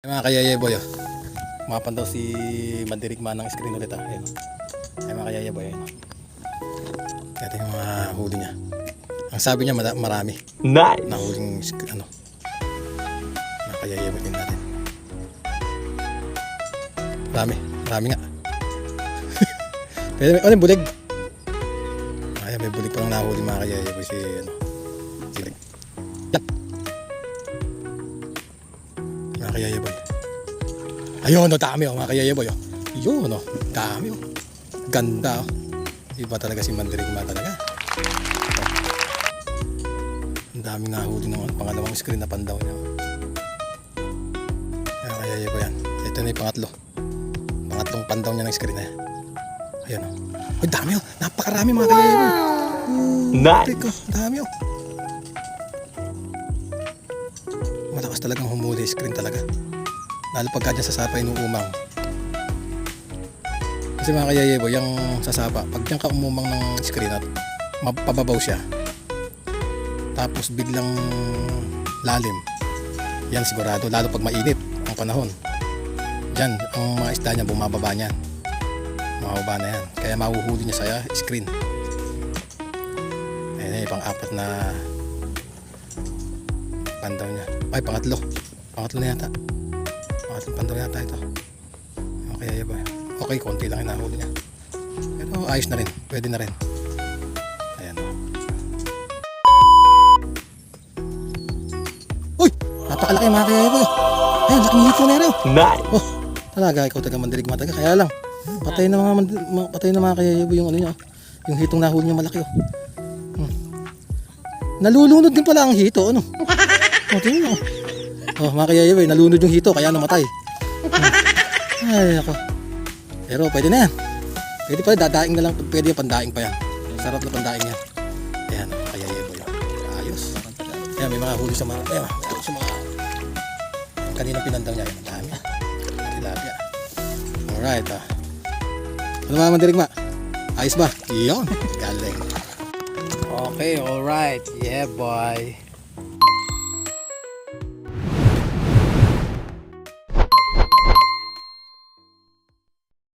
Mga kayayeboy, umapan daw si Mandirigma ng screen ulit. Ayun. Ay mga kayayeboy, ayun. Ito yung mga huli niya. Ang sabi niya marami. Nice! Nahuling ano. Mga kayayeboy din natin. Marami nga. Pwede, ano yung bulig? Ay, may bulig pa lang nahuli mga kayayeboy si ano. Silig. Yap! Mga kayayeboy. Ayun, dami mga kayayeboy. Yun, dami. Ganda. Iba talaga si Mandirigma talaga. Ang daming nahuli ng pangalawang screen na pandaw niya. Mga kayayeboy yan. Ito na yung pangatlong pandaw niya ng screen na yan. Ayun. Ay, dami. Napakarami mga kayayeboy. Nice! Dami. Malakas talagang humuli screen talaga. Lalo pagka dyan sa sapa inuumang. Kasi mga kayayebo, yung sa sapa, pag dyan ka umumang ng screen at mapababaw siya, tapos biglang lalim, yan sigurado, lalo pag mainit ang panahon, dyan ang mga isda niya bumababa niyan, mababa na yan, kaya mahuhuli niya sa screen. Ayun, pang-apat na pandaw niya, ay pangatlo na yata. Pangatlong pandaw yata ito. Okay, okay, konti lang hinahuli niya. Pero ayos na rin, pwede na rin. Ayan. Uy! Napakalaki mga kayayeboy. Ayan, laking hito na rin. Nice! Oh, talaga, ikaw taga Mandirigma talaga. Kaya lang, patay na mga kayayeboy yung ano niya. Yung hitong nahuli niya malaki. Nalulunod din pala ang hito, ano? O, tingnan mo. Oh, mga kayayeboy, nalunod yung hito kaya namatay. Ay, ako. Pero pwede na yan. Pwede pa, dadaing na lang. Pwede yung pandaing pa yan. Sarap na pandaing yan. Ayan, kayayeboy. Ayos. Ayan, may mga huli sa mga, ayan, sa mga kaninang pinandang niya. Ang dami. Tilapia. Alright, Ano mga Mandirigma? Ayos ba? Iyon. Galing. Okay, alright. Yeah, boy.